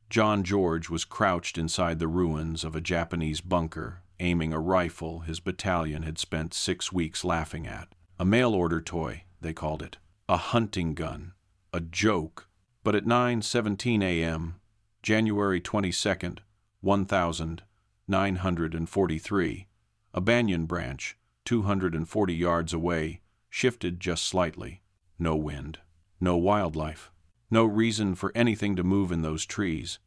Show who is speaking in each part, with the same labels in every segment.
Speaker 1: John George was crouched inside the ruins of a Japanese bunker, aiming a rifle his battalion had spent 6 weeks laughing at. A mail-order toy, they called it. A hunting gun. A joke. But at 9:17 a.m., January 22nd, 1943, a banyan branch, 240 yards away, shifted just slightly. No wind. No wildlife. No reason for anything to move in those trees,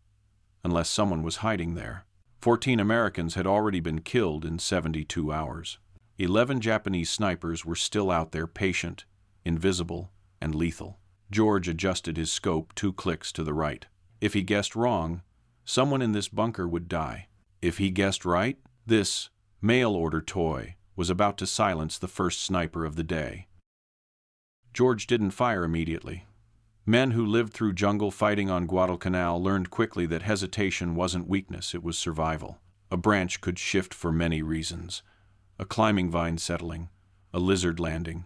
Speaker 1: unless someone was hiding there. 14 Americans had already been killed in 72 hours. 11 Japanese snipers were still out there, patient, invisible, and lethal. George adjusted his scope 2 clicks to the right. If he guessed wrong, someone in this bunker would die. If he guessed right, this mail-order toy was about to silence the first sniper of the day. George didn't fire immediately. Men who lived through jungle fighting on Guadalcanal learned quickly that hesitation wasn't weakness, it was survival. A branch could shift for many reasons. A climbing vine settling, a lizard landing,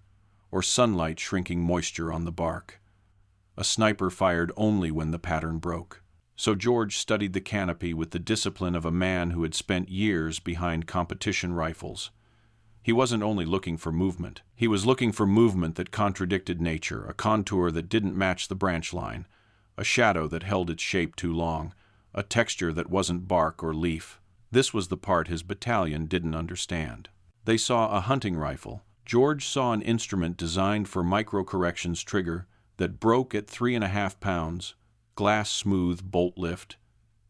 Speaker 1: or sunlight shrinking moisture on the bark. A sniper fired only when the pattern broke. So George studied the canopy with the discipline of a man who had spent years behind competition rifles. He wasn't only looking for movement. He was looking for movement that contradicted nature, a contour that didn't match the branch line, a shadow that held its shape too long, a texture that wasn't bark or leaf. This was the part his battalion didn't understand. They saw a hunting rifle. George saw an instrument designed for micro-corrections trigger that broke at 3.5 pounds, glass-smooth bolt lift,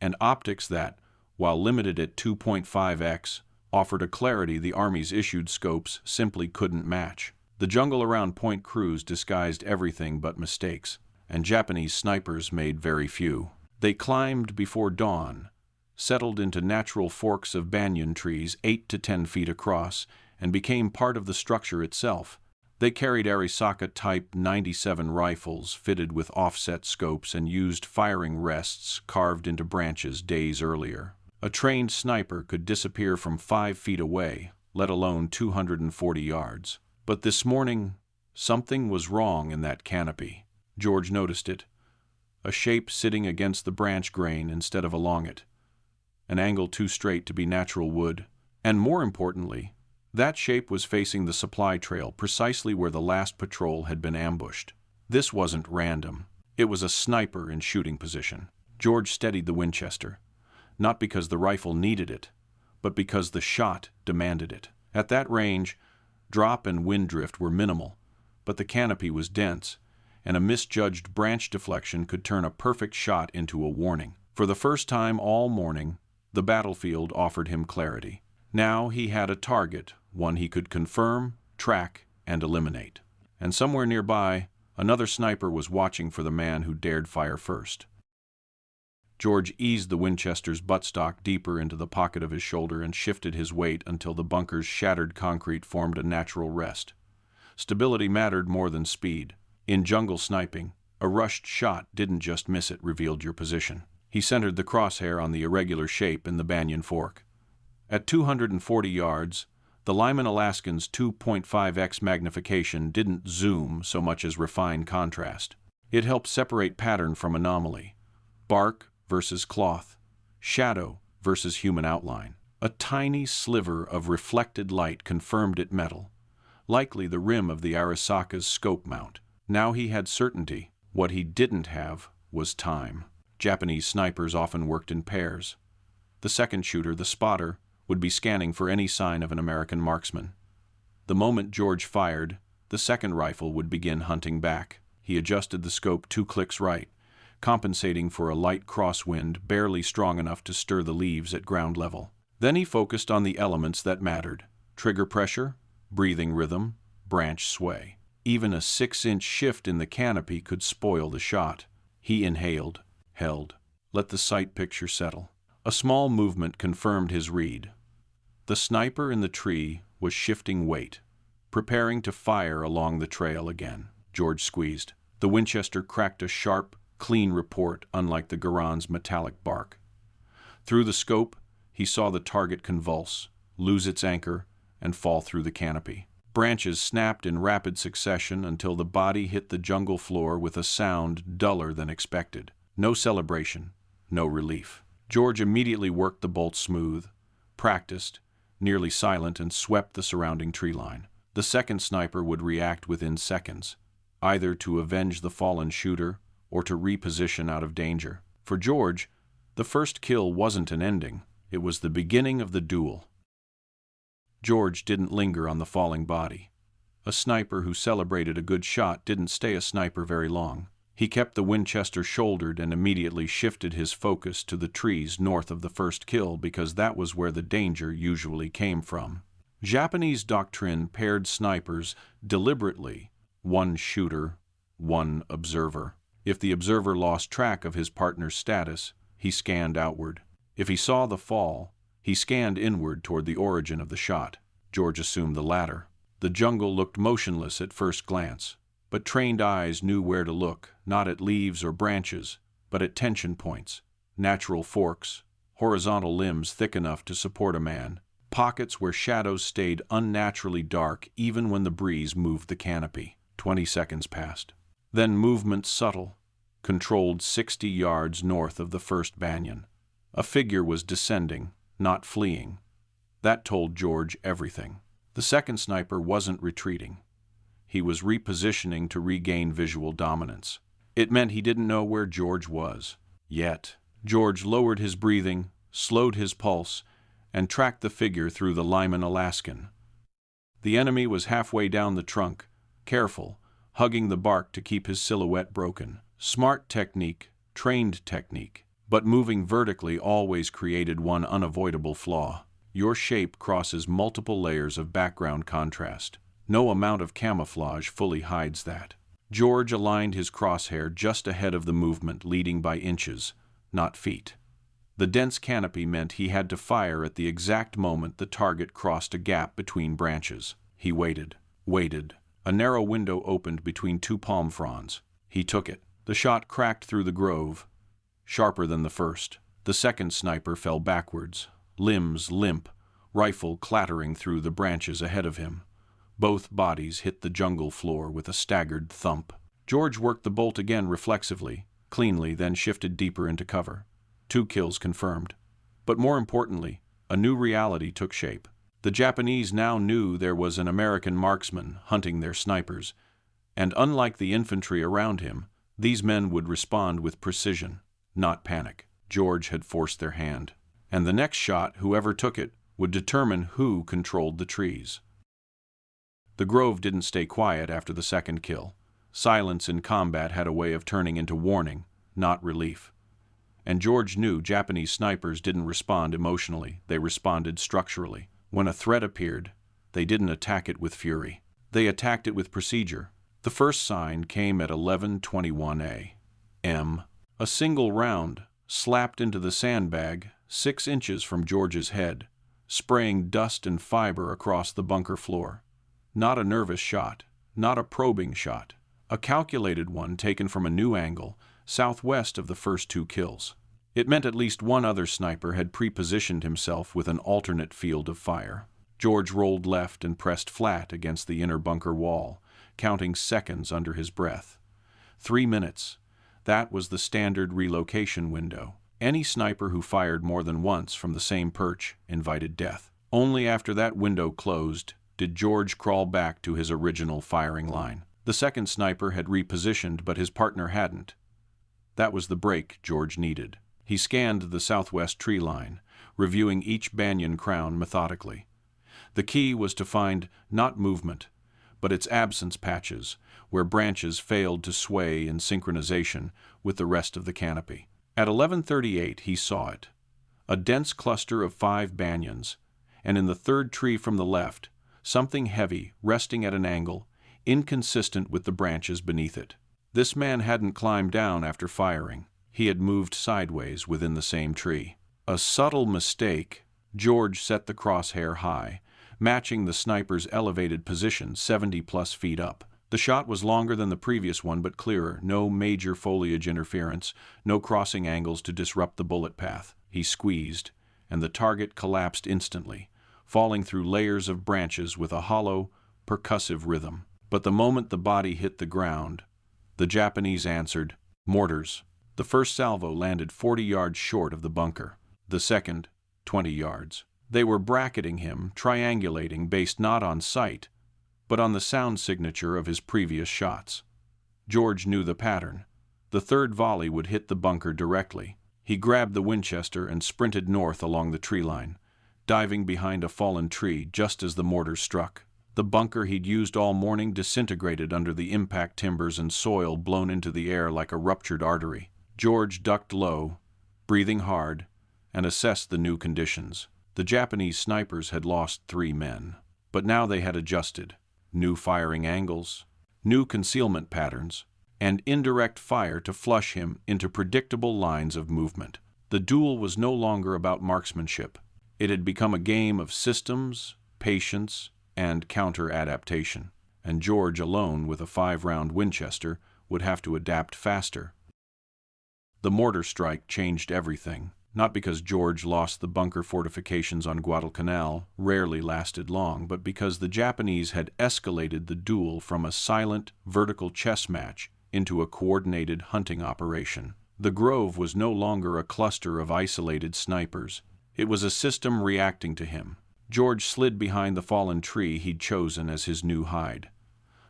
Speaker 1: and optics that, while limited at 2.5x, offered a clarity the Army's issued scopes simply couldn't match. The jungle around Point Cruz disguised everything but mistakes, and Japanese snipers made very few. They climbed before dawn, settled into natural forks of banyan trees 8 to 10 feet across, and became part of the structure itself. They carried Arisaka Type 97 rifles fitted with offset scopes and used firing rests carved into branches days earlier. A trained sniper could disappear from 5 feet away, let alone 240 yards. But this morning, something was wrong in that canopy. George noticed it. A shape sitting against the branch grain instead of along it. An angle too straight to be natural wood. And more importantly, that shape was facing the supply trail, precisely where the last patrol had been ambushed. This wasn't random. It was a sniper in shooting position. George steadied the Winchester, not because the rifle needed it, but because the shot demanded it. At that range, drop and wind drift were minimal, but the canopy was dense, and a misjudged branch deflection could turn a perfect shot into a warning. For the first time all morning, the battlefield offered him clarity. Now he had a target, one he could confirm, track, and eliminate. And somewhere nearby, another sniper was watching for the man who dared fire first. George eased the Winchester's buttstock deeper into the pocket of his shoulder and shifted his weight until the bunker's shattered concrete formed a natural rest. Stability mattered more than speed. In jungle sniping, a rushed shot didn't just miss it, revealed your position. He centered the crosshair on the irregular shape in the banyan fork. At 240 yards, the Lyman Alaskan's 2.5x magnification didn't zoom so much as refine contrast. It helped separate pattern from anomaly, bark versus cloth, shadow versus human outline. A tiny sliver of reflected light confirmed it metal, likely the rim of the Arisaka's scope mount. Now he had certainty. What he didn't have was time. Japanese snipers often worked in pairs. The second shooter, the spotter, would be scanning for any sign of an American marksman. The moment George fired, the second rifle would begin hunting back. He adjusted the scope 2 clicks right, compensating for a light crosswind barely strong enough to stir the leaves at ground level. Then he focused on the elements that mattered: trigger pressure, breathing rhythm, branch sway. Even a 6-inch shift in the canopy could spoil the shot. He inhaled, held, let the sight picture settle. A small movement confirmed his read. The sniper in the tree was shifting weight, preparing to fire along the trail again. George squeezed. The Winchester cracked a sharp, clean report, unlike the Garan's metallic bark. Through the scope, he saw the target convulse, lose its anchor, and fall through the canopy. Branches snapped in rapid succession until the body hit the jungle floor with a sound duller than expected. No celebration, no relief. George immediately worked the bolt smooth, practiced, nearly silent, and swept the surrounding tree line. The second sniper would react within seconds, either to avenge the fallen shooter or to reposition out of danger. For George, the first kill wasn't an ending, it was the beginning of the duel. George didn't linger on the falling body. A sniper who celebrated a good shot didn't stay a sniper very long. He kept the Winchester shouldered and immediately shifted his focus to the trees north of the first kill because that was where the danger usually came from. Japanese doctrine paired snipers deliberately, one shooter, one observer. If the observer lost track of his partner's status, he scanned outward. If he saw the fall, he scanned inward toward the origin of the shot. George assumed the latter. The jungle looked motionless at first glance, but trained eyes knew where to look, not at leaves or branches, but at tension points, natural forks, horizontal limbs thick enough to support a man, pockets where shadows stayed unnaturally dark even when the breeze moved the canopy. 20 seconds passed. Then movement subtle, controlled 60 yards north of the first banyan. A figure was descending, not fleeing. That told George everything. The second sniper wasn't retreating. He was repositioning to regain visual dominance. It meant he didn't know where George was. Yet, George lowered his breathing, slowed his pulse, and tracked the figure through the Lyman Alaskan. The enemy was halfway down the trunk, careful, hugging the bark to keep his silhouette broken. Smart technique, trained technique, but moving vertically always created one unavoidable flaw. Your shape crosses multiple layers of background contrast. No amount of camouflage fully hides that. George aligned his crosshair just ahead of the movement, leading by inches, not feet. The dense canopy meant he had to fire at the exact moment the target crossed a gap between branches. He waited. A narrow window opened between two palm fronds. He took it. The shot cracked through the grove, sharper than the first. The second sniper fell backwards, limbs limp, rifle clattering through the branches ahead of him. Both bodies hit the jungle floor with a staggered thump. George worked the bolt again reflexively, cleanly, then shifted deeper into cover. 2 kills confirmed. But more importantly, a new reality took shape. The Japanese now knew there was an American marksman hunting their snipers, and unlike the infantry around him, these men would respond with precision, not panic. George had forced their hand, and the next shot, whoever took it, would determine who controlled the trees. The grove didn't stay quiet after the second kill. Silence in combat had a way of turning into warning, not relief. And George knew Japanese snipers didn't respond emotionally, they responded structurally. When a threat appeared, they didn't attack it with fury. They attacked it with procedure. The first sign came at 11:21 a.m. A single round slapped into the sandbag 6 inches from George's head, spraying dust and fiber across the bunker floor. Not a nervous shot, not a probing shot, a calculated one taken from a new angle, southwest of the first 2 kills. It meant at least one other sniper had pre-positioned himself with an alternate field of fire. George rolled left and pressed flat against the inner bunker wall, counting seconds under his breath. 3 minutes. That was the standard relocation window. Any sniper who fired more than once from the same perch invited death. Only after that window closed did George crawl back to his original firing line. The second sniper had repositioned, but his partner hadn't. That was the break George needed. He scanned the southwest tree line, reviewing each banyan crown methodically. The key was to find not movement, but its absence patches, where branches failed to sway in synchronization with the rest of the canopy. At 11:38 he saw it, a dense cluster of 5 banyans, and in the third tree from the left, something heavy resting at an angle, inconsistent with the branches beneath it. This man hadn't climbed down after firing. He had moved sideways within the same tree. A subtle mistake. George set the crosshair high, matching the sniper's elevated position 70+ feet up. The shot was longer than the previous one but clearer, no major foliage interference, no crossing angles to disrupt the bullet path. He squeezed, and the target collapsed instantly, falling through layers of branches with a hollow, percussive rhythm. But the moment the body hit the ground, the Japanese answered, mortars. The first salvo landed 40 yards short of the bunker. The second, 20 yards. They were bracketing him, triangulating based not on sight, but on the sound signature of his previous shots. George knew the pattern. The third volley would hit the bunker directly. He grabbed the Winchester and sprinted north along the tree line, diving behind a fallen tree just as the mortar struck. The bunker he'd used all morning disintegrated under the impact timbers and soil blown into the air like a ruptured artery. George ducked low, breathing hard, and assessed the new conditions. The Japanese snipers had lost 3 men, but now they had adjusted. New firing angles, new concealment patterns, and indirect fire to flush him into predictable lines of movement. The duel was no longer about marksmanship. It had become a game of systems, patience, and counter-adaptation, and George alone with a 5-round Winchester would have to adapt faster. The mortar strike changed everything, not because George lost the bunker fortifications on Guadalcanal, rarely lasted long, but because the Japanese had escalated the duel from a silent, vertical chess match into a coordinated hunting operation. The grove was no longer a cluster of isolated snipers. It was a system reacting to him. George slid behind the fallen tree he'd chosen as his new hide.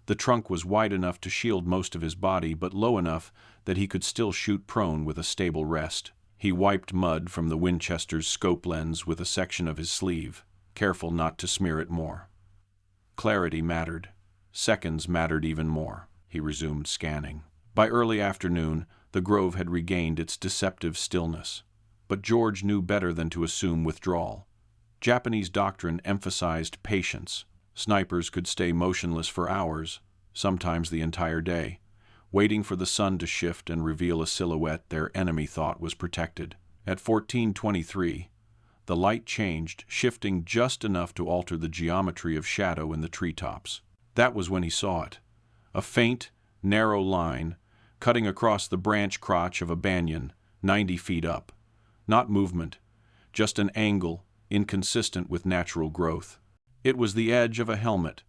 Speaker 1: The trunk was wide enough to shield most of his body, but low enough that he could still shoot prone with a stable rest. He wiped mud from the Winchester's scope lens with a section of his sleeve, careful not to smear it more. Clarity mattered. Seconds mattered even more. He resumed scanning. By early afternoon, the grove had regained its deceptive stillness. But George knew better than to assume withdrawal. Japanese doctrine emphasized patience. Snipers could stay motionless for hours, sometimes the entire day, waiting for the sun to shift and reveal a silhouette their enemy thought was protected. At 14:23, the light changed, shifting just enough to alter the geometry of shadow in the treetops. That was when he saw it. A faint, narrow line, cutting across the branch crotch of a banyan, 90 feet up. Not movement, just an angle, inconsistent with natural growth. It was the edge of a helmet,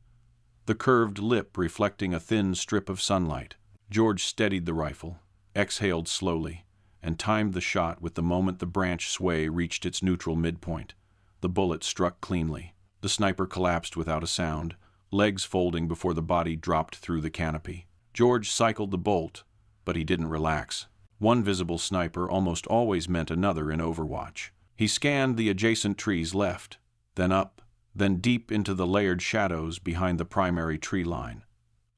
Speaker 1: the curved lip reflecting a thin strip of sunlight. George steadied the rifle, exhaled slowly, and timed the shot with the moment the branch sway reached its neutral midpoint. The bullet struck cleanly. The sniper collapsed without a sound, legs folding before the body dropped through the canopy. George cycled the bolt, but he didn't relax. One visible sniper almost always meant another in Overwatch. He scanned the adjacent trees left, then up, then deep into the layered shadows behind the primary tree line.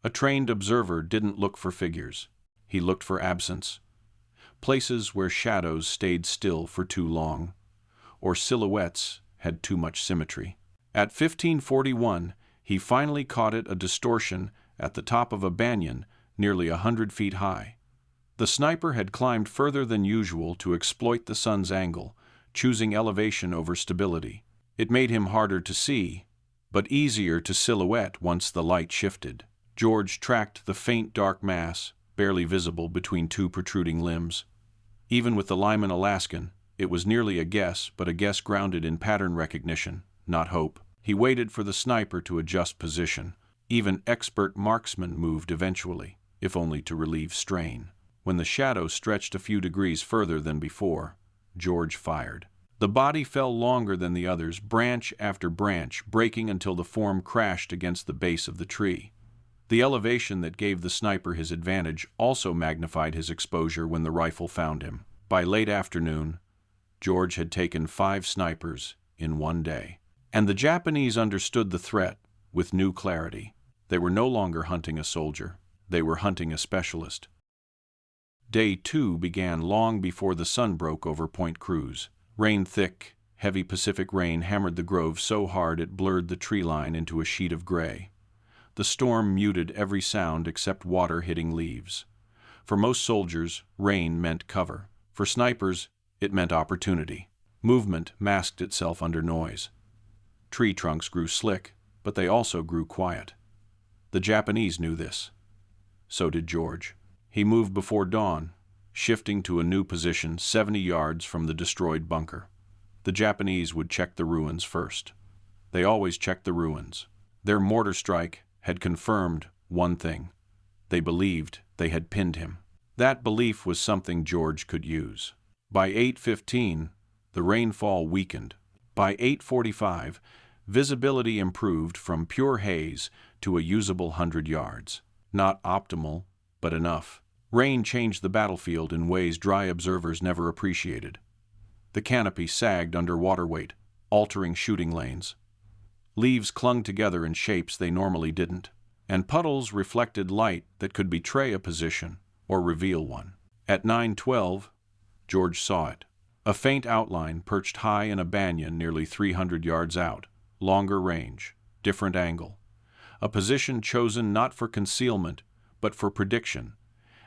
Speaker 1: A trained observer didn't look for figures. He looked for absence. Places where shadows stayed still for too long, or silhouettes had too much symmetry. At 15:41, he finally caught a distortion at the top of a banyan nearly 100 feet high. The sniper had climbed further than usual to exploit the sun's angle, choosing elevation over stability. It made him harder to see, but easier to silhouette once the light shifted. George tracked the faint dark mass, barely visible between 2 protruding limbs. Even with the Lyman Alaskan, it was nearly a guess, but a guess grounded in pattern recognition, not hope. He waited for the sniper to adjust position. Even expert marksmen moved eventually, if only to relieve strain. When the shadow stretched a few degrees further than before, George fired. The body fell longer than the others, branch after branch, breaking until the form crashed against the base of the tree. The elevation that gave the sniper his advantage also magnified his exposure when the rifle found him. By late afternoon, George had taken 5 snipers in one day. And the Japanese understood the threat with new clarity. They were no longer hunting a soldier. They were hunting a specialist. Day 2 began long before the sun broke over Point Cruz. Rain thick, heavy Pacific rain hammered the grove so hard it blurred the tree line into a sheet of gray. The storm muted every sound except water hitting leaves. For most soldiers, rain meant cover. For snipers, it meant opportunity. Movement masked itself under noise. Tree trunks grew slick, but they also grew quiet. The Japanese knew this. So did George. He moved before dawn, shifting to a new position 70 yards from the destroyed bunker. The Japanese would check the ruins first. They always checked the ruins. Their mortar strike had confirmed one thing. They believed they had pinned him. That belief was something George could use. By 8:15, the rainfall weakened. By 8:45, visibility improved from pure haze to a usable 100 yards. Not optimal, but enough. Rain changed the battlefield in ways dry observers never appreciated. The canopy sagged under water weight, altering shooting lanes. Leaves clung together in shapes they normally didn't, and puddles reflected light that could betray a position or reveal one. At 9:12, George saw it. A faint outline perched high in a banyan nearly 300 yards out, longer range, different angle. A position chosen not for concealment, but for prediction,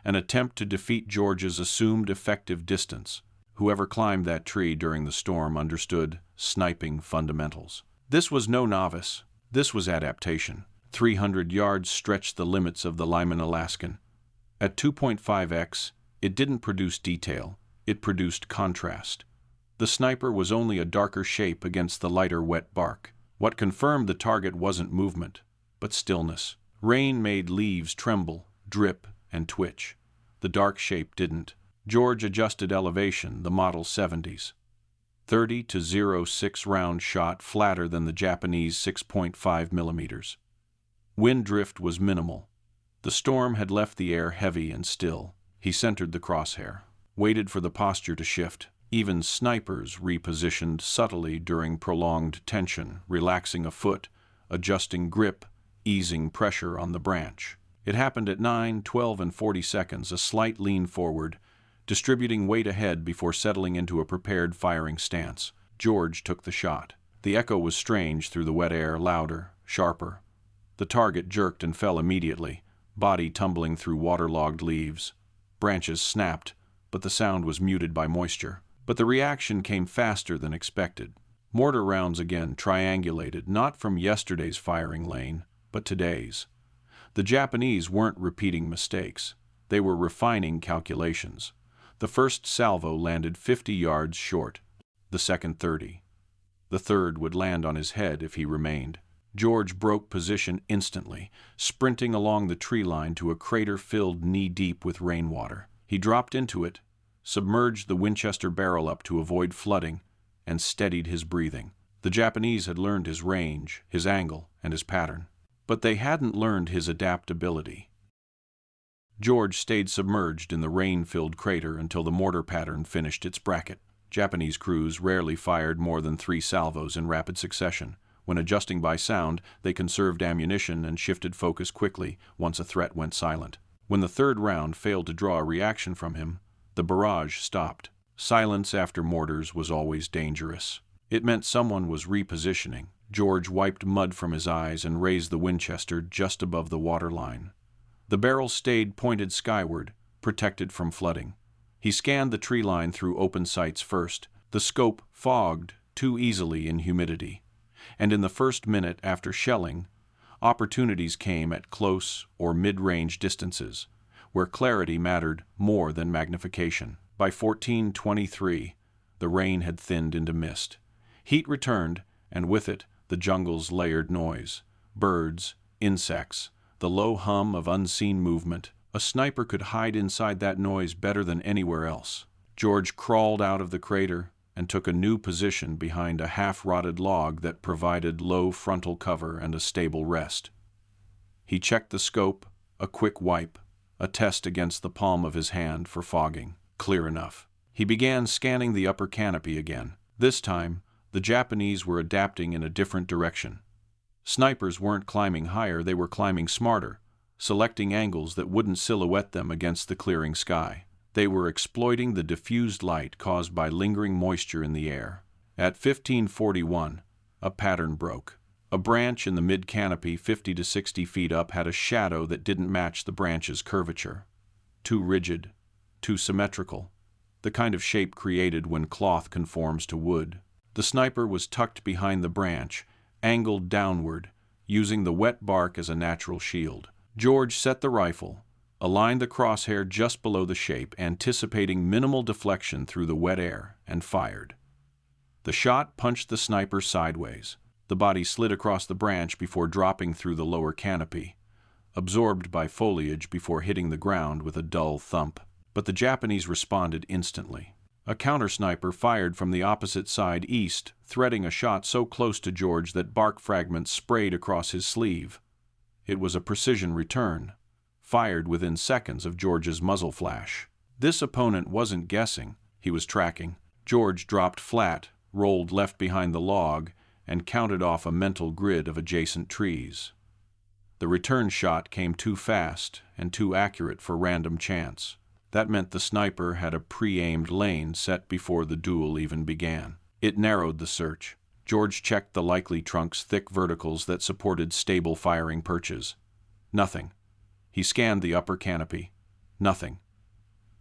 Speaker 1: an attempt to defeat George's assumed effective distance. Whoever climbed that tree during the storm understood sniping fundamentals. This was no novice. This was adaptation. 300 yards stretched the limits of the Lyman Alaskan. At 2.5x, it didn't produce detail. It produced contrast. The sniper was only a darker shape against the lighter wet bark. What confirmed the target wasn't movement, but stillness. Rain made leaves tremble, drip, and twitch. The dark shape didn't. George adjusted elevation, the Model 70s. 30 to 0.6 round shot flatter than the Japanese 6.5 millimeters. Wind drift was minimal. The storm had left the air heavy and still. He centered the crosshair, waited for the posture to shift. Even snipers repositioned subtly during prolonged tension, relaxing a foot, adjusting grip, easing pressure on the branch. It happened at 9, 12, and 40 seconds, a slight lean forward, distributing weight ahead before settling into a prepared firing stance. George took the shot. The echo was strange through the wet air, louder, sharper. The target jerked and fell immediately, body tumbling through waterlogged leaves. Branches snapped, but the sound was muted by moisture. But the reaction came faster than expected. Mortar rounds again triangulated, not from yesterday's firing lane, but today's. The Japanese weren't repeating mistakes. They were refining calculations. The first salvo landed 50 yards short, the second 30. The third would land on his head if he remained. George broke position instantly, sprinting along the tree line to a crater filled knee-deep with rainwater. He dropped into it, submerged the Winchester barrel up to avoid flooding, and steadied his breathing. The Japanese had learned his range, his angle, and his pattern. But they hadn't learned his adaptability. George stayed submerged in the rain-filled crater until the mortar pattern finished its bracket. Japanese crews rarely fired more than 3 salvos in rapid succession. When adjusting by sound, they conserved ammunition and shifted focus quickly once a threat went silent. When the third round failed to draw a reaction from him, the barrage stopped. Silence after mortars was always dangerous. It meant someone was repositioning. George wiped mud from his eyes and raised the Winchester just above the waterline. The barrel stayed pointed skyward, protected from flooding. He scanned the tree line through open sights first. The scope fogged too easily in humidity. And in the first minute after shelling, opportunities came at close or mid-range distances, where clarity mattered more than magnification. By 14:23, the rain had thinned into mist. Heat returned, and with it, the jungle's layered noise. Birds, insects, the low hum of unseen movement. A sniper could hide inside that noise better than anywhere else. George crawled out of the crater and took a new position behind a half-rotted log that provided low frontal cover and a stable rest. He checked the scope, a quick wipe, a test against the palm of his hand for fogging. Clear enough. He began scanning the upper canopy again. This time, the Japanese were adapting in a different direction. Snipers weren't climbing higher, they were climbing smarter, selecting angles that wouldn't silhouette them against the clearing sky. They were exploiting the diffused light caused by lingering moisture in the air. At 15:41, a pattern broke. A branch in the mid-canopy 50 to 60 feet up had a shadow that didn't match the branch's curvature. Too rigid, too symmetrical, the kind of shape created when cloth conforms to wood. The sniper was tucked behind the branch, angled downward, using the wet bark as a natural shield. George set the rifle, aligned the crosshair just below the shape, anticipating minimal deflection through the wet air, and fired. The shot punched the sniper sideways. The body slid across the branch before dropping through the lower canopy, absorbed by foliage before hitting the ground with a dull thump. but the Japanese responded instantly. A counter-sniper fired from the opposite side east, threading a shot so close to George that bark fragments sprayed across his sleeve. It was a precision return, fired within seconds of George's muzzle flash. This opponent wasn't guessing, he was tracking. George dropped flat, rolled left behind the log, and counted off a mental grid of adjacent trees. The return shot came too fast and too accurate for random chance. That meant the sniper had a pre-aimed lane set before the duel even began. It narrowed the search. George checked the likely trunk's thick verticals that supported stable firing perches. Nothing. He scanned the upper canopy. Nothing.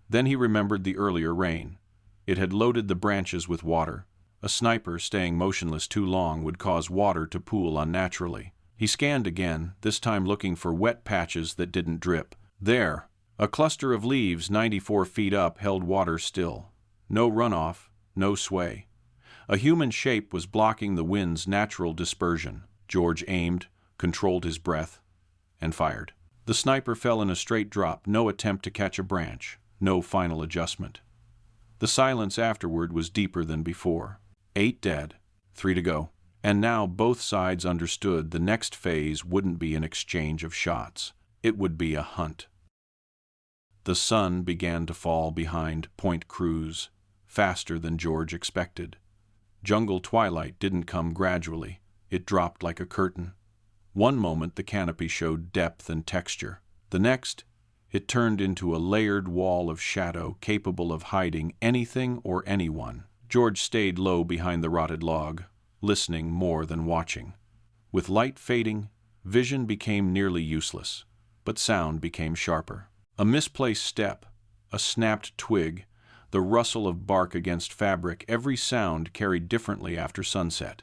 Speaker 1: Then he remembered the earlier rain. It had loaded the branches with water. A sniper staying motionless too long would cause water to pool unnaturally. He scanned again, this time looking for wet patches that didn't drip. There, a cluster of leaves 94 feet up held water still. No runoff, no sway. A human shape was blocking the wind's natural dispersion. George aimed, controlled his breath, and fired. The sniper fell in a straight drop, no attempt to catch a branch, no final adjustment. The silence afterward was deeper than before. 8 dead, 3 to go. And now both sides understood the next phase wouldn't be an exchange of shots. It would be a hunt. The sun began to fall behind Point Cruz, faster than George expected. Jungle twilight didn't come gradually. It dropped like a curtain. One moment the canopy showed depth and texture. The next, it turned into a layered wall of shadow capable of hiding anything or anyone. George stayed low behind the rotted log, listening more than watching. With light fading, vision became nearly useless, but sound became sharper. A misplaced step, a snapped twig, the rustle of bark against fabric, every sound carried differently after sunset.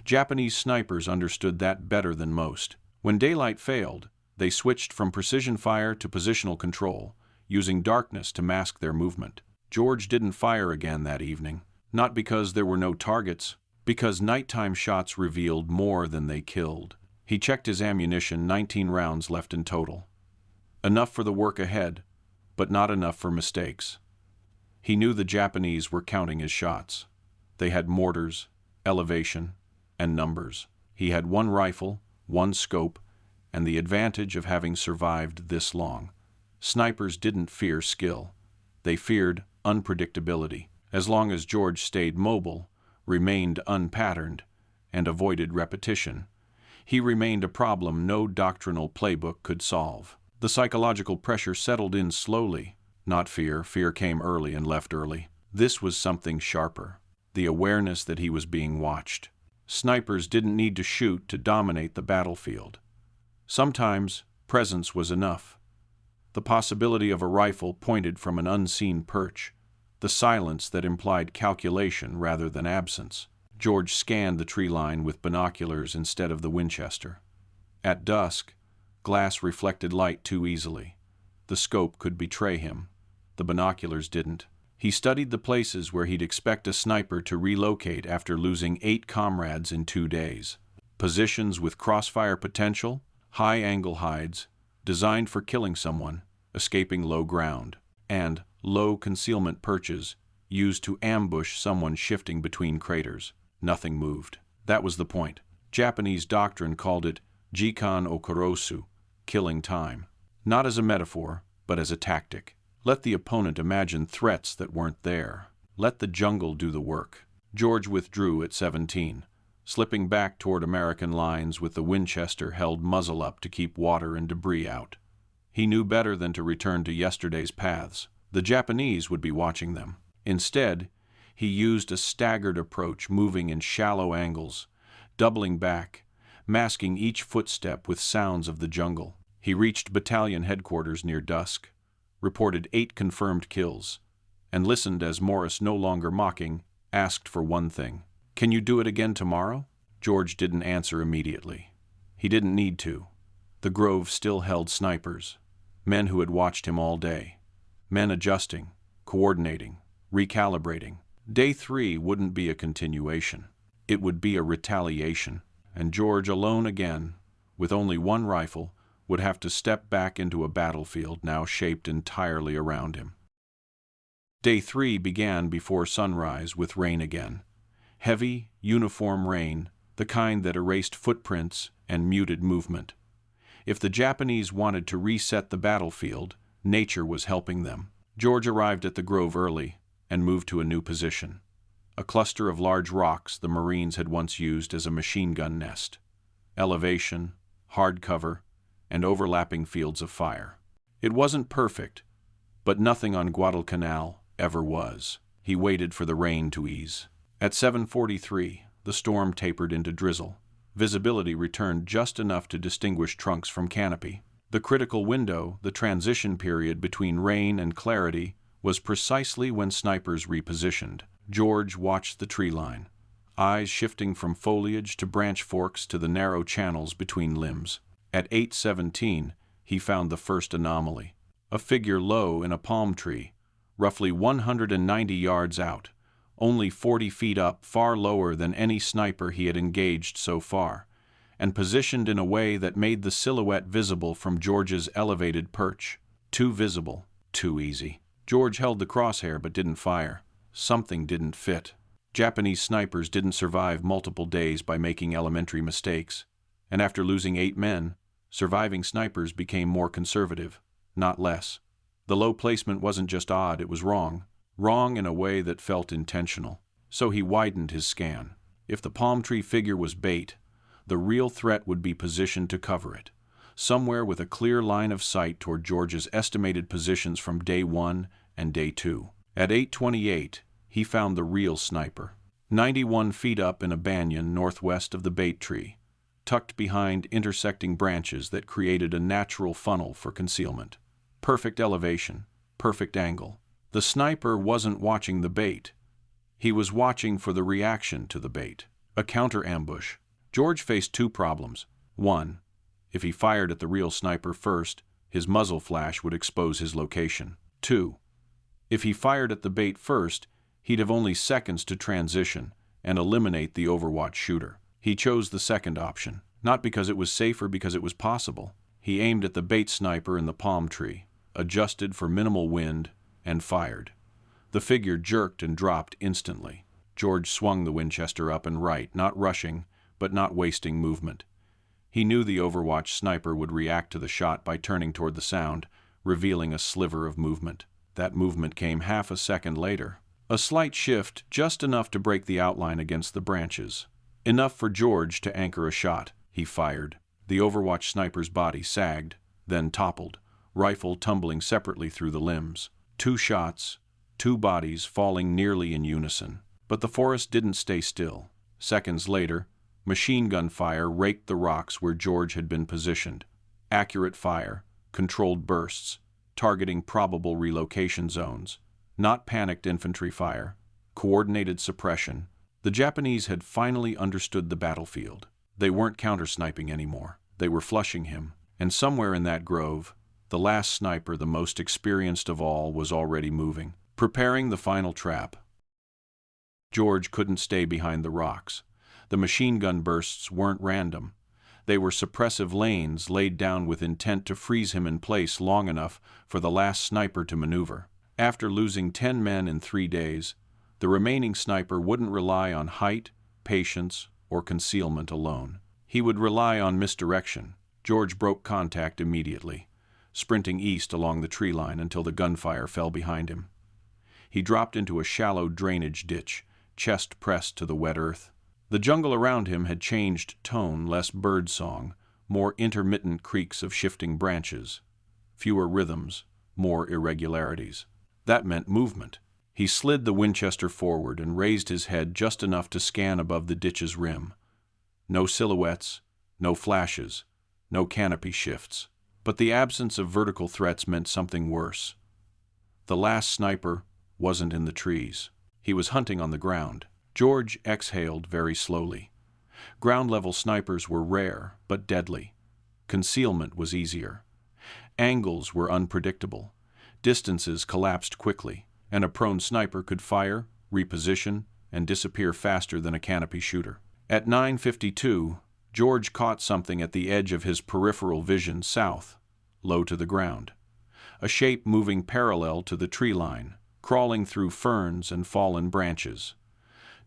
Speaker 1: Japanese snipers understood that better than most. When daylight failed, they switched from precision fire to positional control, using darkness to mask their movement. George didn't fire again that evening, not because there were no targets, because nighttime shots revealed more than they killed. He checked his ammunition, 19 rounds left in total. Enough for the work ahead, but not enough for mistakes. He knew the Japanese were counting his shots. They had mortars, elevation, and numbers. He had one rifle, one scope, and the advantage of having survived this long. Snipers didn't fear skill. They feared unpredictability. As long as George stayed mobile, remained unpatterned, and avoided repetition, he remained a problem no doctrinal playbook could solve. The psychological pressure settled in slowly. Not fear. Fear came early and left early. This was something sharper. The awareness that he was being watched. Snipers didn't need to shoot to dominate the battlefield. Sometimes presence was enough. The possibility of a rifle pointed from an unseen perch. The silence that implied calculation rather than absence. George scanned the tree line with binoculars instead of the Winchester. At dusk, glass reflected light too easily. The scope could betray him. The binoculars didn't. He studied the places where he'd expect a sniper to relocate after losing 8 comrades in 2 days. Positions with crossfire potential, high-angle hides, designed for killing someone, escaping low ground, and low concealment perches used to ambush someone shifting between craters. Nothing moved. That was the point. Japanese doctrine called it jikan o kurosu, killing time. Not as a metaphor, but as a tactic. Let the opponent imagine threats that weren't there. Let the jungle do the work. George withdrew at 17, slipping back toward American lines with the Winchester held muzzle up to keep water and debris out. He knew better than to return to yesterday's paths. The Japanese would be watching them. Instead, he used a staggered approach, moving in shallow angles, doubling back, masking each footstep with sounds of the jungle. He reached battalion headquarters near dusk, reported 8 confirmed kills, and listened as Morris, no longer mocking, asked for one thing. "Can you do it again tomorrow?" George didn't answer immediately. He didn't need to. The grove still held snipers, men who had watched him all day. Men adjusting, coordinating, recalibrating. Day 3 wouldn't be a continuation. It would be a retaliation, and George, alone again, with only one rifle, would have to step back into a battlefield now shaped entirely around him. Day 3 began before sunrise with rain again. Heavy, uniform rain, the kind that erased footprints and muted movement. If the Japanese wanted to reset the battlefield, nature was helping them. George arrived at the grove early and moved to a new position. A cluster of large rocks the Marines had once used as a machine gun nest. Elevation, hard cover, and overlapping fields of fire. It wasn't perfect, but nothing on Guadalcanal ever was. He waited for the rain to ease. At 7:43, the storm tapered into drizzle. Visibility returned just enough to distinguish trunks from canopy. The critical window, the transition period between rain and clarity, was precisely when snipers repositioned. George watched the tree line, eyes shifting from foliage to branch forks to the narrow channels between limbs. At 8:17, he found the first anomaly. A figure low in a palm tree, roughly 190 yards out, only 40 feet up, far lower than any sniper he had engaged so far, and positioned in a way that made the silhouette visible from George's elevated perch. Too visible, too easy. George held the crosshair but didn't fire. Something didn't fit. Japanese snipers didn't survive multiple days by making elementary mistakes, and after losing 8 men, surviving snipers became more conservative, not less. The low placement wasn't just odd, it was wrong. Wrong in a way that felt intentional. So he widened his scan. If the palm tree figure was bait, the real threat would be positioned to cover it, somewhere with a clear line of sight toward George's estimated positions from day 1 and day 2. At 8:28, he found the real sniper, 91 feet up in a banyan northwest of the bait tree, tucked behind intersecting branches that created a natural funnel for concealment. Perfect elevation, perfect angle. The sniper wasn't watching the bait. He was watching for the reaction to the bait, a counter-ambush. George faced 2 problems. 1, if he fired at the real sniper first, his muzzle flash would expose his location. 2, if he fired at the bait first, he'd have only seconds to transition and eliminate the Overwatch shooter. He chose the second option, not because it was safer, because it was possible. He aimed at the bait sniper in the palm tree, adjusted for minimal wind, and fired. The figure jerked and dropped instantly. George swung the Winchester up and right, not rushing, but not wasting movement. He knew the Overwatch sniper would react to the shot by turning toward the sound, revealing a sliver of movement. That movement came half a second later. A slight shift, just enough to break the outline against the branches. Enough for George to anchor a shot. He fired. The Overwatch sniper's body sagged, then toppled, rifle tumbling separately through the limbs. 2 shots, 2 bodies falling nearly in unison. But the forest didn't stay still. Seconds later, machine gun fire raked the rocks where George had been positioned. Accurate fire, controlled bursts, targeting probable relocation zones. Not panicked infantry fire, coordinated suppression. The Japanese had finally understood the battlefield. They weren't counter-sniping anymore. They were flushing him. And somewhere in that grove, the last sniper, the most experienced of all, was already moving, preparing the final trap. George couldn't stay behind the rocks. The machine gun bursts weren't random. They were suppressive lanes laid down with intent to freeze him in place long enough for the last sniper to maneuver. After losing 10 men in 3 days, the remaining sniper wouldn't rely on height, patience, or concealment alone. He would rely on misdirection. George broke contact immediately, sprinting east along the tree line until the gunfire fell behind him. He dropped into a shallow drainage ditch, chest pressed to the wet earth. The jungle around him had changed tone, less bird song, more intermittent creaks of shifting branches, fewer rhythms, more irregularities. That meant movement. He slid the Winchester forward and raised his head just enough to scan above the ditch's rim. No silhouettes, no flashes, no canopy shifts. But the absence of vertical threats meant something worse. The last sniper wasn't in the trees. He was hunting on the ground. George exhaled very slowly. Ground-level snipers were rare, but deadly. Concealment was easier. Angles were unpredictable. Distances collapsed quickly, and a prone sniper could fire, reposition, and disappear faster than a canopy shooter. At 9:52, George caught something at the edge of his peripheral vision south, low to the ground. A shape moving parallel to the tree line, crawling through ferns and fallen branches.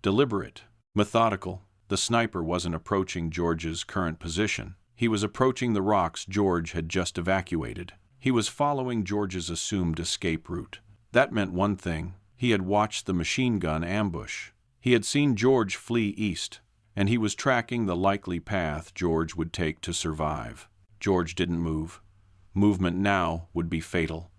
Speaker 1: Deliberate, methodical, the sniper wasn't approaching George's current position. He was approaching the rocks George had just evacuated. He was following George's assumed escape route. That meant one thing. He had watched the machine gun ambush. He had seen George flee east, and he was tracking the likely path George would take to survive. George didn't move. Movement now would be fatal.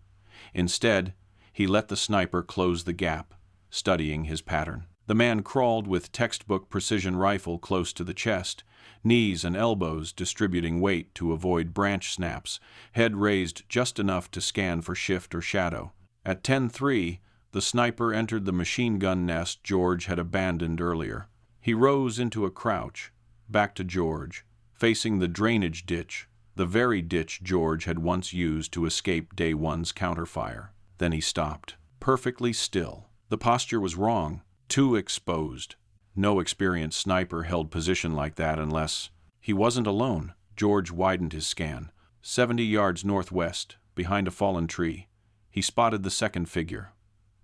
Speaker 1: Instead, he let the sniper close the gap, studying his pattern. The man crawled with textbook precision rifle close to the chest, knees and elbows distributing weight to avoid branch snaps, head raised just enough to scan for shift or shadow. At 10:03, the sniper entered the machine gun nest George had abandoned earlier. He rose into a crouch, back to George, facing the drainage ditch, the very ditch George had once used to escape Day 1's counterfire. Then he stopped, perfectly still. The posture was wrong, too exposed. No experienced sniper held position like that unless he wasn't alone. George widened his scan. 70 yards northwest, behind a fallen tree, he spotted the second figure.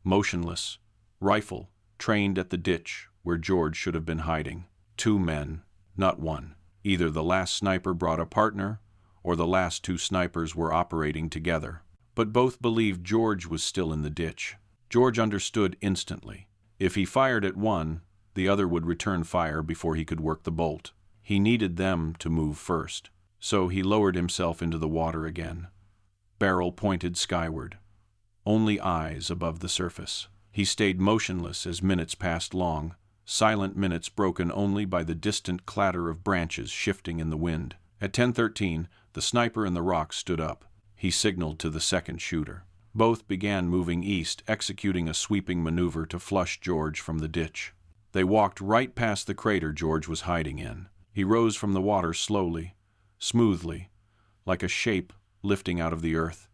Speaker 1: Motionless, rifle trained at the ditch where George should have been hiding. 2 men, not one. Either the last sniper brought a partner, or the last 2 snipers were operating together. But both believed George was still in the ditch. George understood instantly. If he fired at one, the other would return fire before he could work the bolt. He needed them to move first. So he lowered himself into the water again. Barrel pointed skyward. Only eyes above the surface. He stayed motionless as minutes passed long, silent minutes broken only by the distant clatter of branches shifting in the wind. At 10:13, the sniper in the rocks stood up. He signaled to the second shooter. Both began moving east, executing a sweeping maneuver to flush George from the ditch. They walked right past the crater George was hiding in. He rose from the water slowly, smoothly, like a shape lifting out of the earth.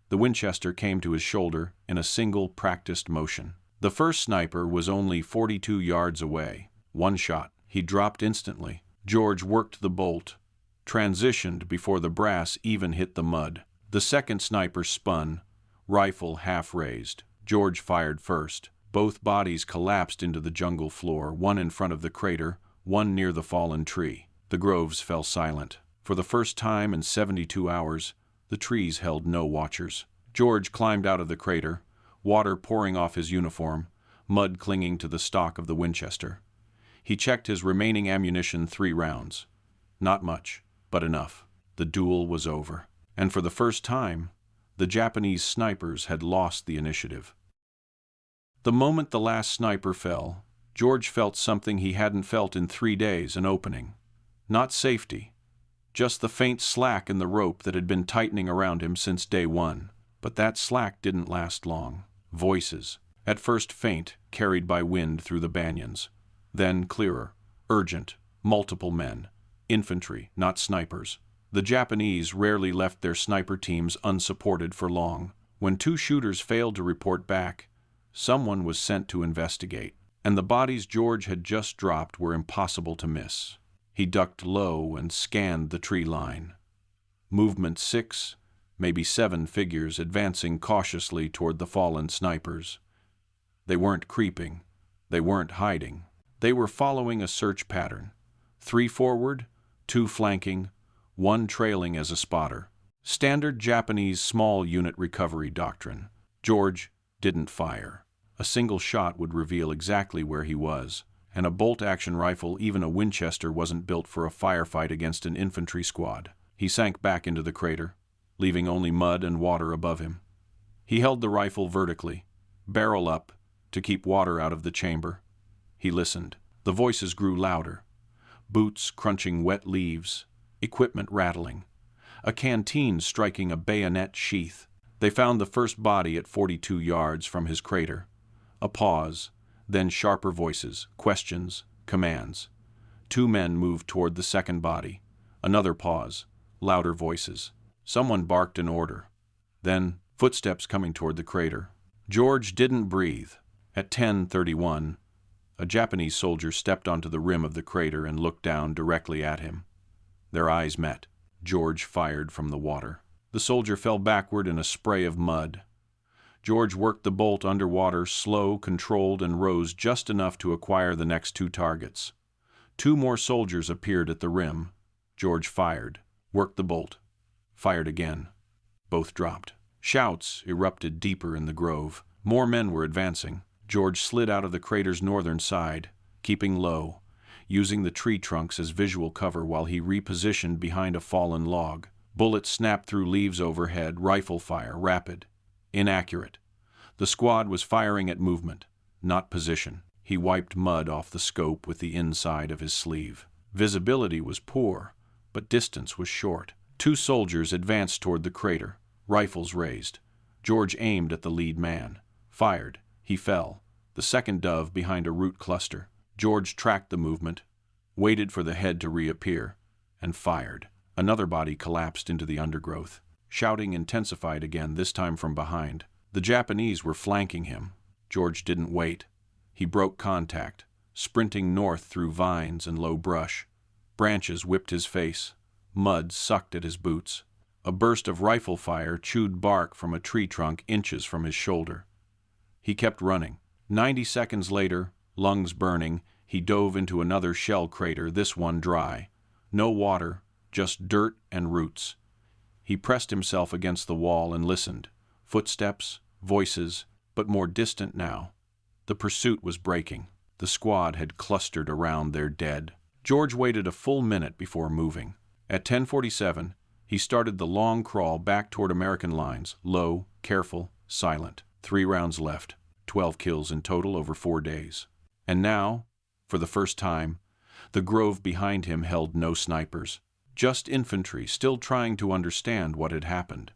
Speaker 1: The Winchester came to his shoulder in a single practiced motion. The first sniper was only 42 yards away. One shot. He dropped instantly. George worked the bolt, transitioned before the brass even hit the mud. The second sniper spun, rifle half raised. George fired first. Both bodies collapsed into the jungle floor, one in front of the crater, one near the fallen tree. The groves fell silent. For the first time in 72 hours, the trees held no watchers. George climbed out of the crater, water pouring off his uniform, mud clinging to the stock of the Winchester. He checked his remaining ammunition 3 rounds. Not much, but enough. The duel was over. And for the first time, the Japanese snipers had lost the initiative. The moment the last sniper fell, George felt something he hadn't felt in 3 days, an opening. Not safety, just the faint slack in the rope that had been tightening around him since Day 1. But that slack didn't last long. Voices, at first faint, carried by wind through the banyans. Then clearer, urgent, multiple men. Infantry, not snipers. The Japanese rarely left their sniper teams unsupported for long. When 2 shooters failed to report back, someone was sent to investigate, and the bodies George had just dropped were impossible to miss. He ducked low and scanned the tree line. Movement 6, maybe 7 figures advancing cautiously toward the fallen snipers. They weren't creeping. They weren't hiding. They were following a search pattern. 3 forward, 2 flanking, 1 trailing as a spotter. Standard Japanese small unit recovery doctrine. George didn't fire. A single shot would reveal exactly where he was, and a bolt-action rifle, even a Winchester, wasn't built for a firefight against an infantry squad. He sank back into the crater, leaving only mud and water above him. He held the rifle vertically, barrel up, to keep water out of the chamber. He listened. The voices grew louder. Boots crunching wet leaves, equipment rattling, a canteen striking a bayonet sheath. They found the first body at 42 yards from his crater. A pause, then sharper voices, questions, commands. 2 men moved toward the second body. Another pause, louder voices. Someone barked an order. Then footsteps coming toward the crater. George didn't breathe. At 10:31, a Japanese soldier stepped onto the rim of the crater and looked down directly at him. Their eyes met. George fired from the water. The soldier fell backward in a spray of mud. George worked the bolt underwater, slow, controlled, and rose just enough to acquire the next 2 targets. 2 more soldiers appeared at the rim. George fired, worked the bolt, fired again. Both dropped. Shouts erupted deeper in the grove. More men were advancing. George slid out of the crater's northern side, keeping low, using the tree trunks as visual cover while he repositioned behind a fallen log. Bullets snapped through leaves overhead, rifle fire, rapid, inaccurate. The squad was firing at movement, not position. He wiped mud off the scope with the inside of his sleeve. Visibility was poor, but distance was short. 2 soldiers advanced toward the crater, rifles raised. George aimed at the lead man. Fired. He fell, the second dove behind a root cluster. George tracked the movement, waited for the head to reappear, and fired. Another body collapsed into the undergrowth. Shouting intensified again, this time from behind. The Japanese were flanking him. George didn't wait. He broke contact, sprinting north through vines and low brush. Branches whipped his face. Mud sucked at his boots. A burst of rifle fire chewed bark from a tree trunk inches from his shoulder. He kept running. 90 seconds later, lungs burning, he dove into another shell crater, this one dry. No water, just dirt and roots. He pressed himself against the wall and listened. Footsteps, voices, but more distant now. The pursuit was breaking. The squad had clustered around their dead. George waited a full minute before moving. At 10:47, he started the long crawl back toward American lines, low, careful, silent. 3 rounds left, 12 kills in total over 4 days. And now, for the first time, the grove behind him held no snipers, just infantry still trying to understand what had happened.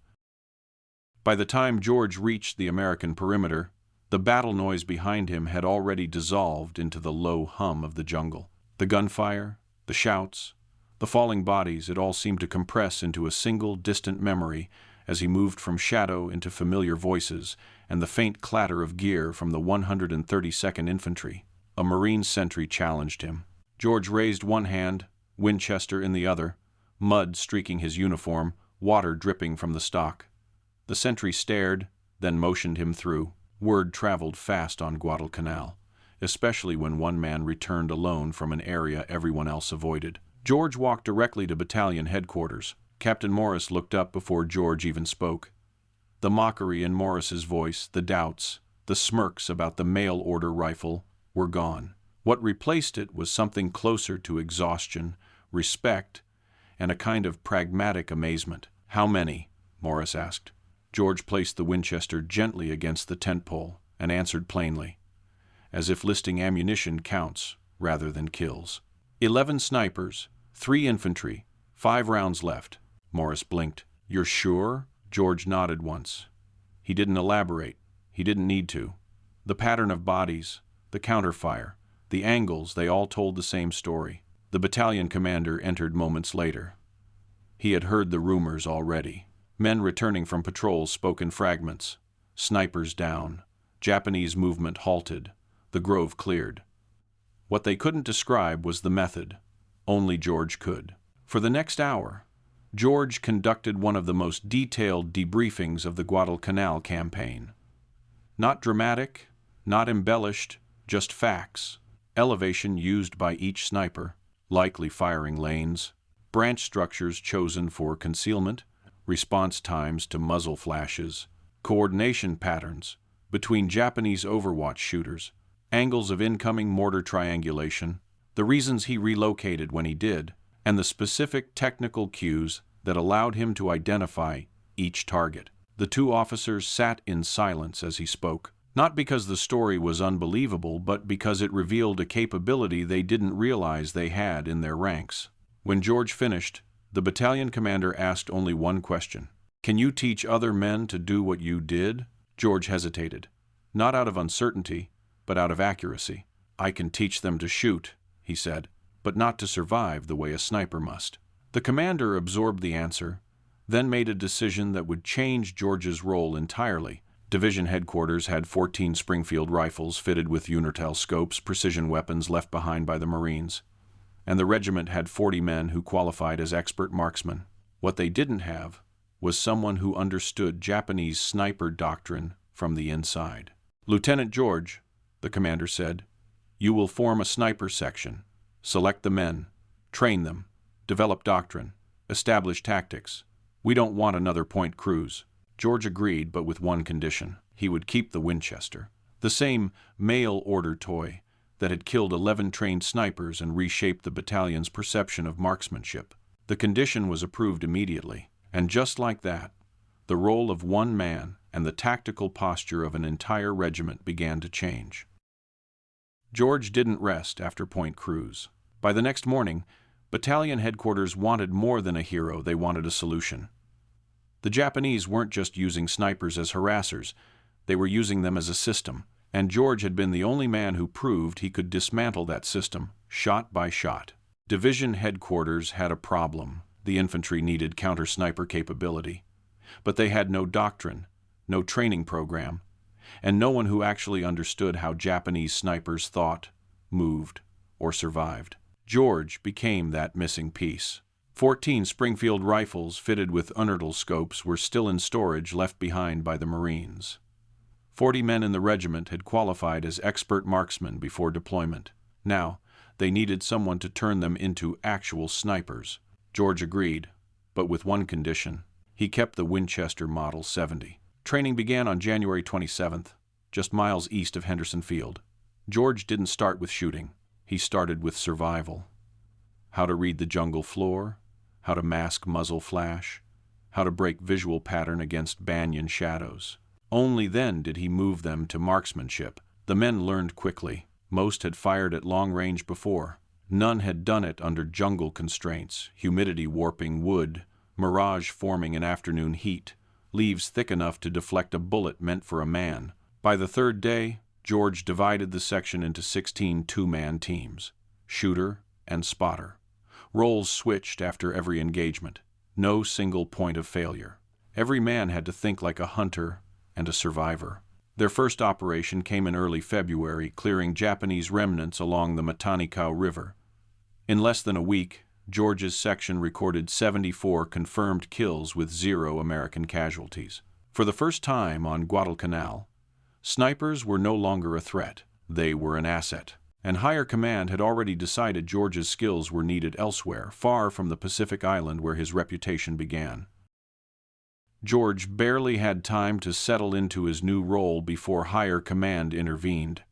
Speaker 1: By the time George reached the American perimeter, the battle noise behind him had already dissolved into the low hum of the jungle. The gunfire, the shouts, the falling bodies, it all seemed to compress into a single distant memory as he moved from shadow into familiar voices and the faint clatter of gear from the 132nd Infantry. A Marine sentry challenged him. George raised one hand, Winchester in the other, mud streaking his uniform, water dripping from the stock. The sentry stared, then motioned him through. Word traveled fast on Guadalcanal, especially when one man returned alone from an area everyone else avoided. George walked directly to battalion headquarters. Captain Morris looked up before George even spoke. The mockery in Morris's voice, the doubts, the smirks about the mail-order rifle were gone. What replaced it was something closer to exhaustion, respect, and a kind of pragmatic amazement. "How many?" Morris asked. George placed the Winchester gently against the tent pole and answered plainly, as if listing ammunition counts rather than kills. 11 snipers, 3 infantry, 5 rounds left. Morris blinked. "You're sure?" George nodded once. He didn't elaborate. He didn't need to. The pattern of bodies, the counterfire, the angles, they all told the same story. The battalion commander entered moments later. He had heard the rumors already. Men returning from patrols spoke in fragments. Snipers down. Japanese movement halted. The grove cleared. What they couldn't describe was the method. Only George could. For the next hour, George conducted one of the most detailed debriefings of the Guadalcanal campaign. Not dramatic, not embellished, just facts. Elevation used by each sniper, likely firing lanes, branch structures chosen for concealment, response times to muzzle flashes, coordination patterns between Japanese Overwatch shooters, angles of incoming mortar triangulation, the reasons he relocated when he did, and the specific technical cues that allowed him to identify each target. The 2 officers sat in silence as he spoke, not because the story was unbelievable, but because it revealed a capability they didn't realize they had in their ranks. When George finished, the battalion commander asked only one question. "Can you teach other men to do what you did?" George hesitated, not out of uncertainty, but out of accuracy. "I can teach them to shoot," he said, "but not to survive the way a sniper must." The commander absorbed the answer, then made a decision that would change George's role entirely. Division headquarters had 14 Springfield rifles fitted with Unitel scopes, precision weapons left behind by the Marines, and the regiment had 40 men who qualified as expert marksmen. What they didn't have was someone who understood Japanese sniper doctrine from the inside. "Lieutenant George," the commander said, "you will form a sniper section. Select the men, train them, develop doctrine, establish tactics. We don't want another Point Cruz." George agreed, but with one condition. He would keep the Winchester, the same mail-order toy that had killed 11 trained snipers and reshaped the battalion's perception of marksmanship. The condition was approved immediately, and just like that, the role of one man and the tactical posture of an entire regiment began to change. George didn't rest after Point Cruz. By the next morning, battalion headquarters wanted more than a hero, they wanted a solution. The Japanese weren't just using snipers as harassers, they were using them as a system, and George had been the only man who proved he could dismantle that system, shot by shot. Division headquarters had a problem. The infantry needed counter-sniper capability, but they had no doctrine, no training program, and no one who actually understood how Japanese snipers thought, moved, or survived. George became that missing piece. 14 Springfield rifles fitted with unertl scopes were still in storage left behind by the Marines. 40 men in the regiment had qualified as expert marksmen before deployment. Now, they needed someone to turn them into actual snipers. George agreed, but with one condition. He kept the Winchester Model 70. Training began on January 27th, just miles east of Henderson Field. George didn't start with shooting. He started with survival. How to read the jungle floor, how to mask muzzle flash, how to break visual pattern against banyan shadows. Only then did he move them to marksmanship. The men learned quickly. Most had fired at long range before. None had done it under jungle constraints, humidity warping wood, mirage forming in afternoon heat, leaves thick enough to deflect a bullet meant for a man. By the third day, George divided the section into 16 two-man teams, shooter and spotter. Roles switched after every engagement. No single point of failure. Every man had to think like a hunter and a survivor. Their first operation came in early February, clearing Japanese remnants along the Matanikau River. In less than a week, George's section recorded 74 confirmed kills with 0 American casualties. For the first time on Guadalcanal, snipers were no longer a threat. They were an asset. And higher command had already decided George's skills were needed elsewhere, far from the Pacific island where his reputation began. George barely had time to settle into his new role before higher command intervened.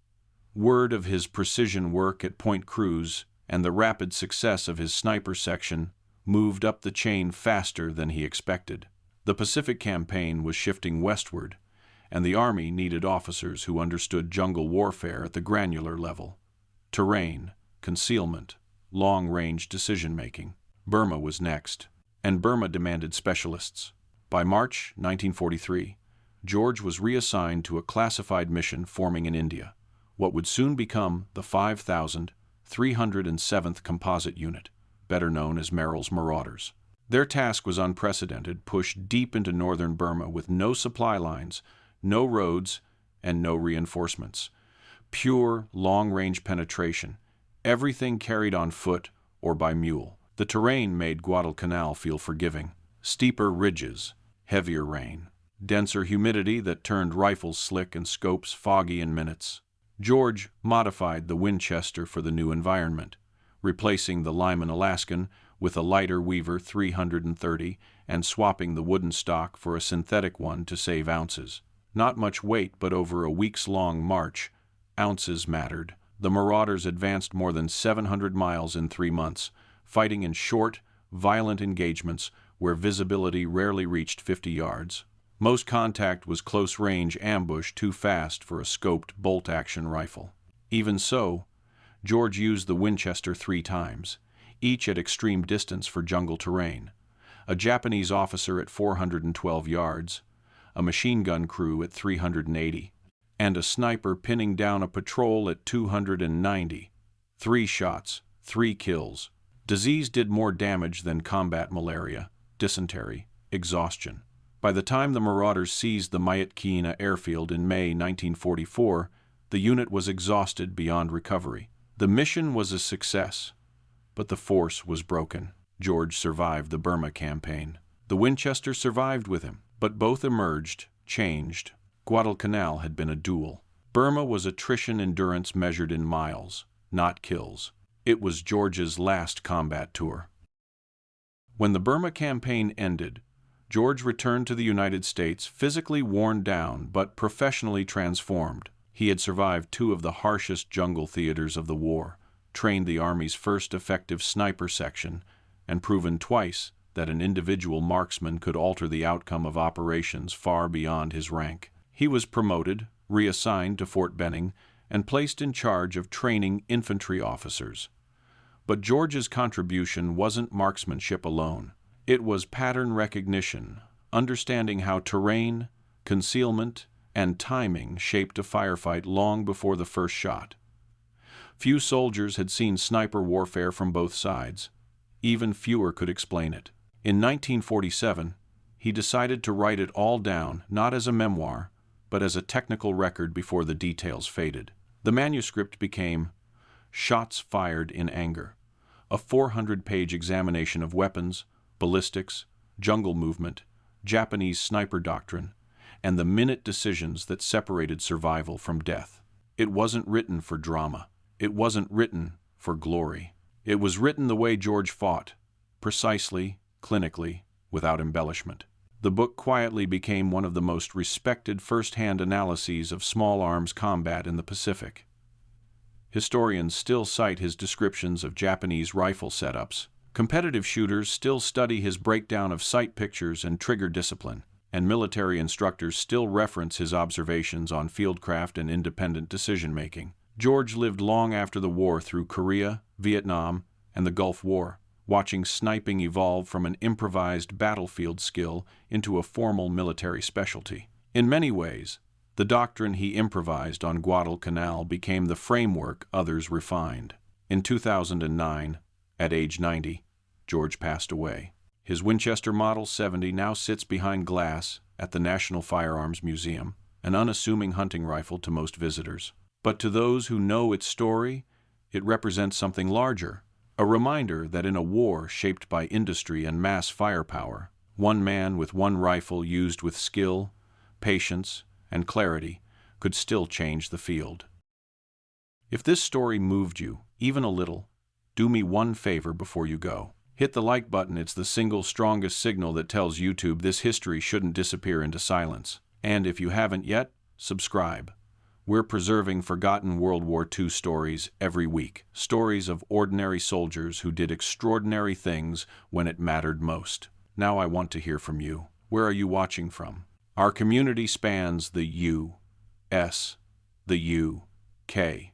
Speaker 1: Word of his precision work at Point Cruz and the rapid success of his sniper section moved up the chain faster than he expected. The Pacific campaign was shifting westward, and the Army needed officers who understood jungle warfare at the granular level. Terrain, concealment, long-range decision-making. Burma was next, and Burma demanded specialists. By March 1943, George was reassigned to a classified mission forming in India, what would soon become the 5,307th Composite Unit, better known as Merrill's Marauders. Their task was unprecedented, pushed deep into northern Burma with no supply lines, no roads, and no reinforcements. Pure, long-range penetration, everything carried on foot or by mule. The terrain made Guadalcanal feel forgiving. Steeper ridges, heavier rain, denser humidity that turned rifles slick and scopes foggy in minutes. George modified the Winchester for the new environment, replacing the Lyman Alaskan with a lighter Weaver 330 and swapping the wooden stock for a synthetic one to save ounces. Not much weight, but over a weeks-long march, ounces mattered. The Marauders advanced more than 700 miles in 3 months, fighting in short, violent engagements where visibility rarely reached 50 yards. Most contact was close-range ambush too fast for a scoped bolt-action rifle. Even so, George used the Winchester 3 times, each at extreme distance for jungle terrain. A Japanese officer at 412 yards, a machine gun crew at 380, and a sniper pinning down a patrol at 290. 3 shots, 3 kills. Disease did more damage than combat malaria, dysentery, exhaustion. By the time the Marauders seized the Myitkyina airfield in May 1944, the unit was exhausted beyond recovery. The mission was a success, but the force was broken. George survived the Burma campaign. The Winchester survived with him, but both emerged, changed. Guadalcanal had been a duel. Burma was attrition endurance measured in miles, not kills. It was George's last combat tour. When the Burma campaign ended, George returned to the United States physically worn down but professionally transformed. He had survived 2 of the harshest jungle theaters of the war, trained the Army's first effective sniper section, and proven twice that an individual marksman could alter the outcome of operations far beyond his rank. He was promoted, reassigned to Fort Benning, and placed in charge of training infantry officers. But George's contribution wasn't marksmanship alone. It was pattern recognition, understanding how terrain, concealment, and timing shaped a firefight long before the first shot. Few soldiers had seen sniper warfare from both sides. Even fewer could explain it. In 1947, he decided to write it all down, not as a memoir, but as a technical record before the details faded. The manuscript became Shots Fired in Anger, a 400-page examination of weapons, ballistics, jungle movement, Japanese sniper doctrine, and the minute decisions that separated survival from death. It wasn't written for drama. It wasn't written for glory. It was written the way George fought, precisely, clinically, without embellishment. The book quietly became one of the most respected first-hand analyses of small arms combat in the Pacific. Historians still cite his descriptions of Japanese rifle setups. Competitive shooters still study his breakdown of sight pictures and trigger discipline, and military instructors still reference his observations on fieldcraft and independent decision-making. George lived long after the war through Korea, Vietnam, and the Gulf War, watching sniping evolve from an improvised battlefield skill into a formal military specialty. In many ways, the doctrine he improvised on Guadalcanal became the framework others refined. In 2009, at age 90, George passed away. His Winchester Model 70 now sits behind glass at the National Firearms Museum, an unassuming hunting rifle to most visitors. But to those who know its story, it represents something larger, a reminder that in a war shaped by industry and mass firepower, one man with one rifle used with skill, patience, and clarity could still change the field. If this story moved you, even a little, do me one favor before you go. Hit the like button. It's the single strongest signal that tells YouTube this history shouldn't disappear into silence. And if you haven't yet, subscribe. We're preserving forgotten World War II stories every week. Stories of ordinary soldiers who did extraordinary things when it mattered most. Now I want to hear from you. Where are you watching from? Our community spans the U.S., the U.K.,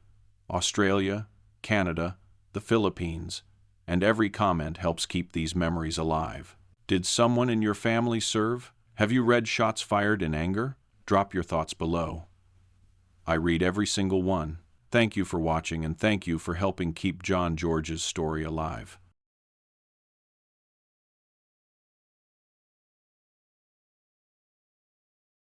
Speaker 1: Australia, Canada, the Philippines, and every comment helps keep these memories alive. Did someone in your family serve? Have you read Shots Fired in Anger? Drop your thoughts below. I read every single one. Thank you for watching, and thank you for helping keep John George's story alive.